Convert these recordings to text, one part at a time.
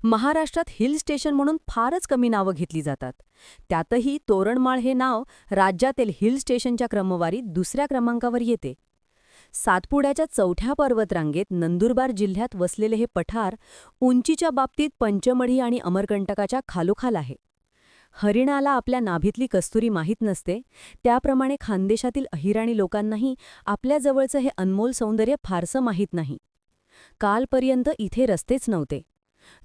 महाराष्ट्रात hill station म्हणून फारच कमी नावं घेतली जातात. त्यातही तोरणमाळ हे नाव राज्यातील हिल स्टेशनच्या क्रमवारीत दुसऱ्या क्रमांकावर येते. सातपुड्याच्या चौथ्या पर्वतरांगेत नंदुरबार जिल्ह्यात वसलेले हे पठार उंचीच्या बाबतीत पंचमढी आणि अमरकंटकाच्या खालोखाल आहे. हरिणाला आपल्या नाभीतली कस्तुरी माहीत नसते, त्याप्रमाणे खानदेशातील अहिराणी लोकांनाही आपल्याजवळचं हे अनमोल सौंदर्य फारसं माहीत नाही. कालपर्यंत इथे रस्तेच नव्हते.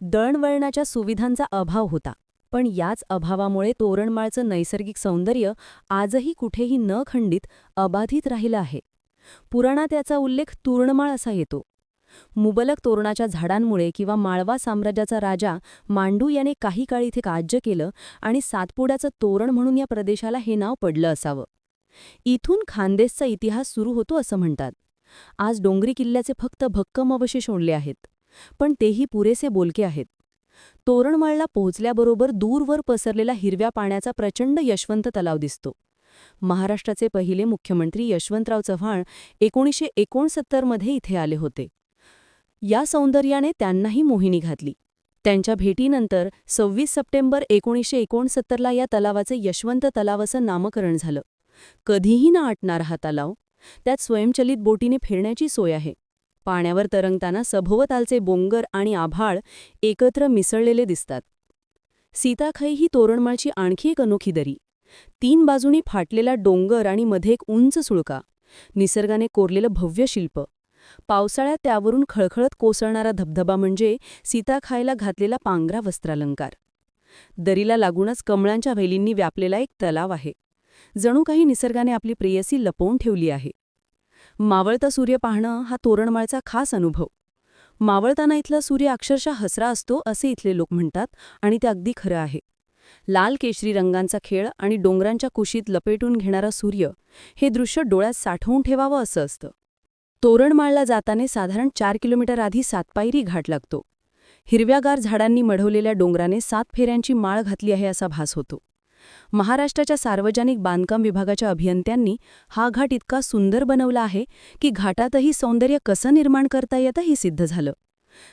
दळणवळणाच्या सुविधांचा अभाव होता, पण याच अभावामुळे तोरणमाळचं नैसर्गिक सौंदर्य आजही कुठेही न खंडित अबाधित राहिलं आहे. पुराणात याचा उल्लेख तूर्णमाळ असा येतो. मुबलक तोरणाच्या झाडांमुळे किंवा माळवा साम्राज्याचा राजा मांडू याने काही काळ इथे राज्य केलं आणि सातपुड्याचं तोरण म्हणून या प्रदेशाला हे नाव पडलं असावं. इथून खानदेशचा इतिहास सुरू होतो असं म्हणतात. आज डोंगरी किल्ल्याचे फक्त भक्कम अवशेष उरले आहेत, पण तेही पुरेसे बोलके आहेत. तोरणमाळला पोहोचल्याबरोबर दूरवर पसरलेला हिरव्या पाण्याचा प्रचंड यशवंत तलाव दिसतो. महाराष्ट्राचे पहिले मुख्यमंत्री यशवंतराव चव्हाण 1969 मध्ये इथे आले होते. या सौंदर्याने त्यांनाही मोहिनी घातली. त्यांच्या भेटीनंतर 26 सप्टेंबर 1969 या तलावाचे यशवंत तलाव असं नामकरण झालं. कधीही न आटणारा हा तलाव. त्यात स्वयंचलित बोटीने फिरण्याची सोय आहे. पाण्यावर तरंगताना सभोवतालचे बोंगर आणि आभाळ एकत्र मिसळलेले दिसतात. सीताखाई ही तोरणमाळची आणखी एक अनोखी दरी. 3 बाजूनी फाटलेला डोंगर आणि मध्ये एक उंच सुळका. निसर्गाने कोरलेलं भव्य शिल्प. पावसाळ्यात त्यावरून खळखळत कोसळणारा धबधबा म्हणजे सीताखाईला घातलेला पांघरा वस्त्रालंकार. दरीला लागूनच कमळांच्या वेलींनी व्यापलेला एक तलाव आहे. जणू काही निसर्गाने आपली प्रेयसी लपवून ठेवली आहे. मावळता सूर्य पाहणं हा तोरणमाळचा खास अनुभव. मावळताना इथला सूर्य अक्षरशः हसरा असतो असे इथले लोक म्हणतात, आणि ते अगदी खरं आहे. लाल केशरी रंगांचा खेळ आणि डोंगरांच्या कुशीत लपेटून घेणारा सूर्य, हे दृश्य डोळ्यात साठवून ठेवावं असं असतं. तोरणमाळला जाताना साधारण 4 किलोमीटर आधी सातपायरी घाट लागतो. हिरव्यागार झाडांनी मढवलेल्या डोंगराने 7 फेऱ्यांची माळ घातली आहे असा भास होतो. महाराष्ट्राच्या सार्वजनिक बांधकाम विभागाच्या अभियंत्यांनी हा घाट इतका सुंदर बनवला आहे की घाटातही सौंदर्य कसं निर्माण करता येतं हे सिद्ध झालं.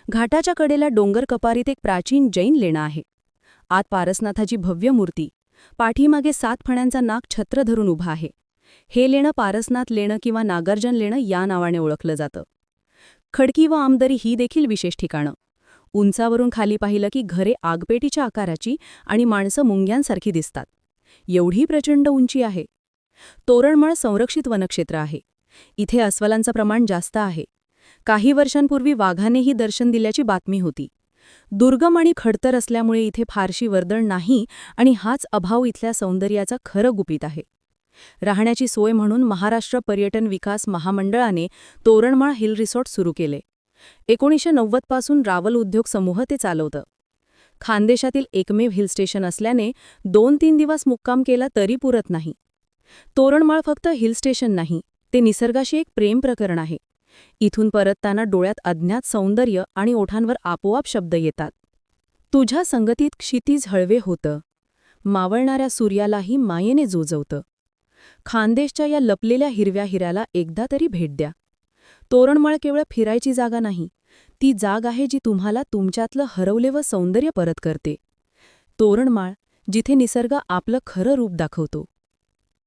घाटाच्या कडेला डोंगर कपारीत एक प्राचीन जैन लेणं आहे. आत पारसनाथाची भव्य मूर्ती. पाठीमागे 7 फण्यांचा नाग छत्र धरून उभा आहे. हे लेणं पारसनाथ लेणं किंवा नागार्जुन लेणं या नावाने ओळखलं जातं. खडकी व आमदरी ही देखील विशेष ठिकाणं. उंचावरून खाली पाहिलं की घरे आगपेटीच्या आकाराची आणि माणसं मुंग्यांसारखी दिसतात. एवढी प्रचंड उंची आहे. तोरणमाळ संरक्षित वनक्षेत्र आहे. इथे अस्वलांचं प्रमाण जास्त आहे. काही वर्षांपूर्वी वाघानेही दर्शन दिल्याची बातमी होती. दुर्गम आणि खडतर असल्यामुळे इथे फारशी वर्दळ नाही, आणि हाच अभाव इथल्या सौंदर्याचा खरं गुपित आहे. राहण्याची सोय म्हणून महाराष्ट्र पर्यटन विकास महामंडळाने तोरणमाळ हिल रिसॉर्ट सुरू केले. 1990 पासून रावल उद्योग समूह ते चालवतं. खानदेशातील एकमेव हिल स्टेशन असल्याने 2-3 दिवस मुक्काम केला तरी पुरत नाही. तोरणमाळ फक्त हिल स्टेशन नाही, ते निसर्गाशी एक प्रेम प्रकरण आहे. इथून परतताना डोळ्यात अज्ञात सौंदर्य आणि ओठांवर आपोआप शब्द येतात. तुझ्या संगतीत क्षितिज हळवे होतं, मावळणाऱ्या सूर्यालाही मायेने जोजवतं. खानदेशच्या या लपलेल्या हिरव्या हिऱ्याला एकदा तरी भेट द्या. तोरणमाळ केवळ फिरायची जागा नाही, ती जाग आहे जी तुम्हाला तुमच्यातलं हरवलेलं सौंदर्य परत करते. तोरणमाळ, जिथे निसर्ग आपलं खरं रूप दाखवतो.